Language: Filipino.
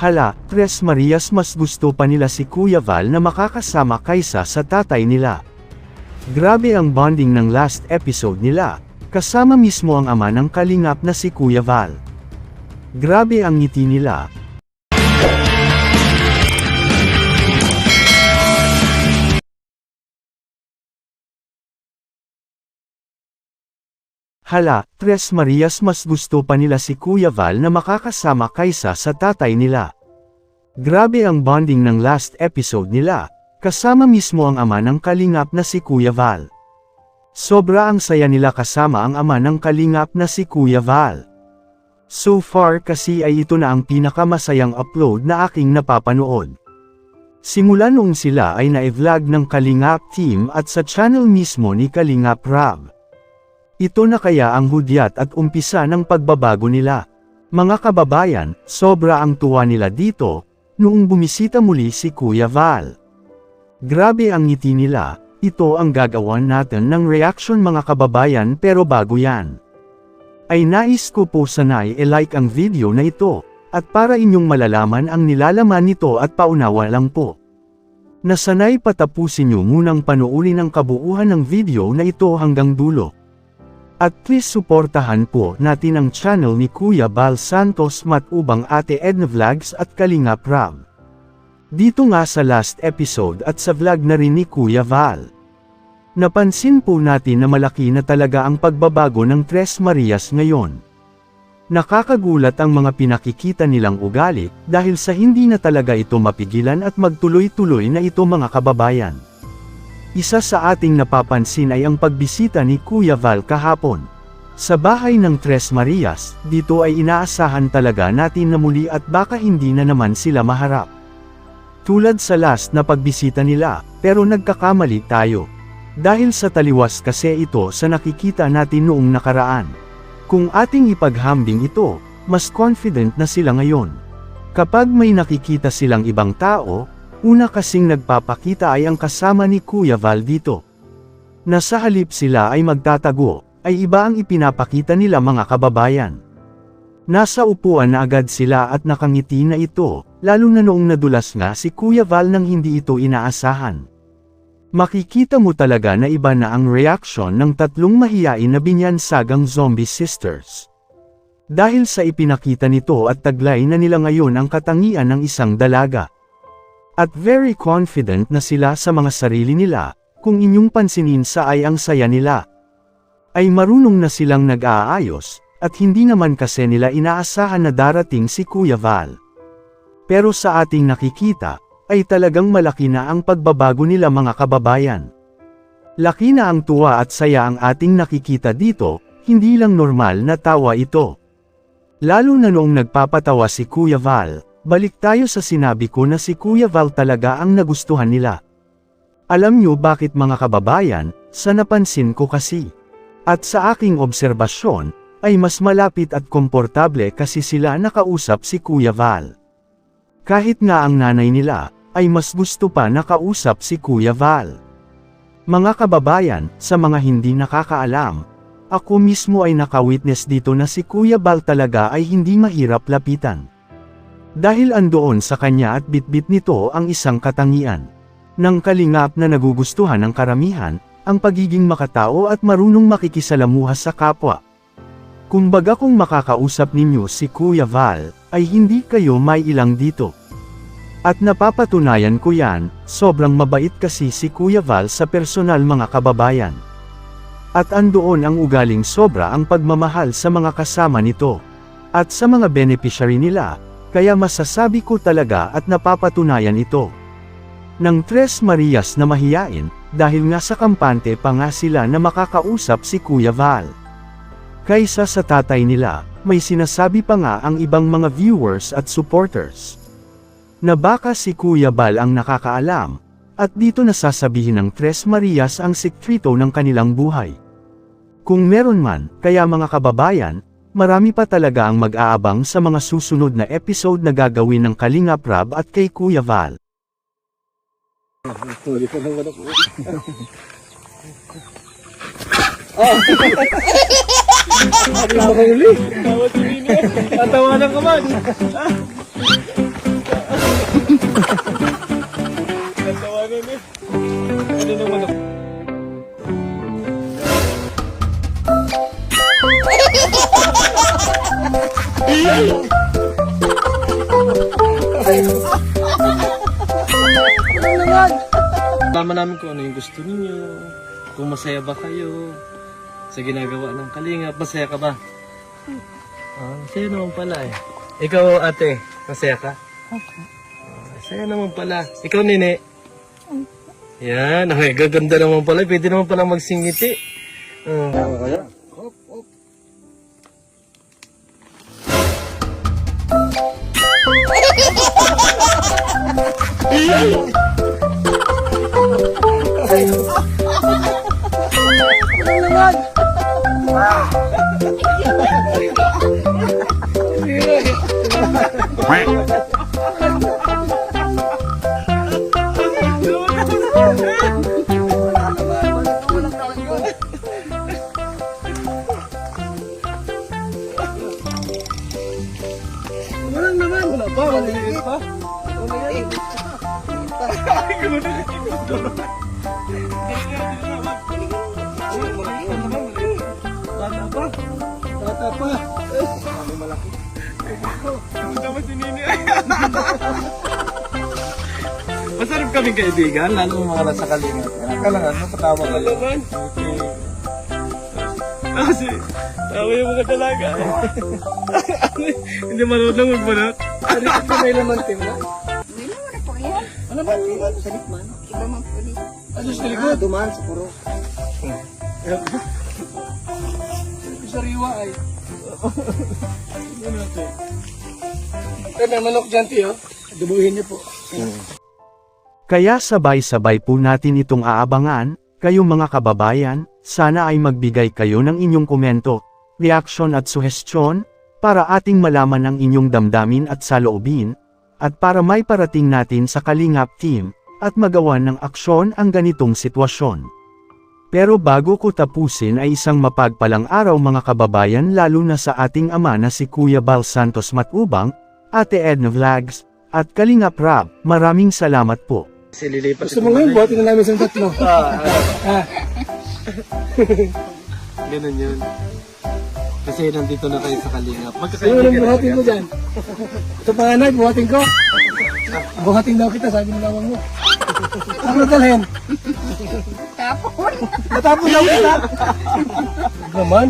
Hala, Tres Marias, mas gusto pa nila si Kuya Val na makakasama kaysa sa tatay nila. Grabe ang bonding ng last episode nila, kasama mismo ang ama ng kalingap na si Kuya Val. Grabe ang ngiti nila. Hala, Tres Marias, mas gusto pa nila si Kuya Val na makakasama kaysa sa tatay nila. Grabe ang bonding ng last episode nila, kasama mismo ang ama ng kalingap na si Kuya Val. Sobra ang saya nila kasama ang ama ng kalingap na si Kuya Val. So far kasi ay ito na ang pinakamasayang upload na aking napapanood. Simula noong sila ay na-vlog ng Kalingap team at sa channel mismo ni Kalingap Rab. Ito na kaya ang hudyat at umpisa ng pagbabago nila. Mga kababayan, sobra ang tuwa nila dito, noong bumisita muli si Kuya Val. Grabe ang ngiti nila, ito ang gagawan natin ng reaction mga kababayan, pero bago yan, ay nais ko po sana'y i-like ang video na ito, at para inyong malalaman ang nilalaman nito at paunawa lang po. Nasanay patapusin nyo munang panuulin ang kabuuan ng video na ito hanggang dulo. At please suportahan po natin ang channel ni Kuya Val Santos Matubang, Ate Edna Vlogs at Kalingap Rab. Dito nga sa last episode at sa vlog na rin ni Kuya Val, napansin po natin na malaki na talaga ang pagbabago ng Tres Marias ngayon. Nakakagulat ang mga pinakikita nilang ugali, dahil sa hindi na talaga ito mapigilan at magtuloy-tuloy na ito mga kababayan. Isa sa ating napapansin ay ang pagbisita ni Kuya Val kahapon sa bahay ng Tres Marias. Dito ay inaasahan talaga natin na muli at baka hindi na naman sila maharap. Tulad sa last na pagbisita nila, pero nagkakamali tayo. Dahil sa taliwas kasi ito sa nakikita natin noong nakaraan. Kung ating ipaghambing ito, mas confident na sila ngayon. Kapag may nakikita silang ibang tao, una kasing nagpapakita ay ang kasama ni Kuya Val dito. Nasa halip sila ay magtatago, ay iba ang ipinapakita nila mga kababayan. Nasa upuan na agad sila at nakangiti na ito, lalo na noong nadulas nga si Kuya Val nang hindi ito inaasahan. Makikita mo talaga na iba na ang reaksyon ng tatlong mahiyain na binyansagang zombie sisters. Dahil sa ipinakita nito at taglay na nila ngayon ang katangian ng isang dalaga. At very confident na sila sa mga sarili nila, kung inyong pansinin sa ay ang saya nila. Ay marunong na silang nag-aayos, at hindi naman kasi nila inaasahan na darating si Kuya Val. Pero sa ating nakikita, ay talagang malaki na ang pagbabago nila mga kababayan. Laki na ang tuwa at saya ang ating nakikita dito, hindi lang normal na tawa ito. Lalo na noong nagpapatawa si Kuya Val. Balik tayo sa sinabi ko na si Kuya Val talaga ang nagustuhan nila. Alam nyo bakit mga kababayan? Sa napansin ko kasi. At sa aking obserbasyon, ay mas malapit at komportable kasi sila nakausap si Kuya Val. Kahit nga ang nanay nila, ay mas gusto pa nakausap si Kuya Val. Mga kababayan, sa mga hindi nakakaalam, ako mismo ay nakawitness dito na si Kuya Val talaga ay hindi mahirap lapitan. Dahil andoon sa kanya at bitbit nito ang isang katangian ng kalingap na nagugustuhan ng karamihan, ang pagiging makatao at marunong makikisalamuha sa kapwa. Kumbaga kung makakausap ninyo si Kuya Val, ay hindi kayo may ilang dito. At napapatunayan ko yan, sobrang mabait kasi si Kuya Val sa personal mga kababayan. At andoon ang ugaling sobra ang pagmamahal sa mga kasama nito. At sa mga beneficiary nila, kaya masasabi ko talaga at napapatunayan ito ng Tres Marias na mahiyain, dahil nga sa kampante pa nga sila na makakausap si Kuya Val. Kaysa sa tatay nila, may sinasabi pa nga ang ibang mga viewers at supporters na baka si Kuya Val ang nakakaalam, at dito nasasabihin ng Tres Marias ang sekreto ng kanilang buhay. Kung meron man, kaya mga kababayan, marami pa talaga ang mag-aabang sa mga susunod na episode na gagawin ng Kalingap Rab at kay Kuya Val. Huli ka ng manok. Wala ka huli. Tawad si Nino. Tatawanan ka man. Natawanan eh. Ano naman ako? Malaman namin kung ano yung gusto ninyo, kung masaya ba kayo sa ginagawa ng Kalingap. Masaya ka ba? Masaya naman pala eh. Ikaw ate, masaya ka? Masaya naman pala. Ikaw nini? Yan, ay gaganda naman pala. Pwede naman pala magsingiti. Wala pa, maliit pa. Bata pa. Malaki. Tama si Nini. Masarap kaming kaibigan, lalo yung mga nasa Kalingap. Kailangan mo patawa kayo. Okay. Kasi, tawa yung mga dalaga. Hindi marunong magbanat. Ano ito may laman tim na? May naman na po yan. Ano ba? Sa likman? Iba man po ulit. Ano sa likod? Dumaan sa puro. Sariwa ay. Ano natin? Ito may manok dyan, tiyo. Dubuhin niyo po. Kaya sabay-sabay po natin itong aabangan, kayong mga kababayan, sana ay magbigay kayo ng inyong komento, reaksyon at suhestyon, para ating malaman ang inyong damdamin at saloobin, at para may parating natin sa Kalingap team, at magawan ng aksyon ang ganitong sitwasyon. Pero bago ko tapusin ay isang mapagpalang araw mga kababayan lalo na sa ating ama na si Kuya Bal Santos Matubang, Ate Edna Vlogs, at Kalingap Rab, maraming salamat po. Gusto mo ngayon, buhatin na namin sa tatlo. Ganun yun. Kasi nandito na kayo sa Kalingap. Sino nang buhatin mo dyan? Ito panganay, buhatin ko. Buhatin daw kita, sabi ng lamang mo. Saan mo dalhin? Tapon. Natapon daw kita. Naman.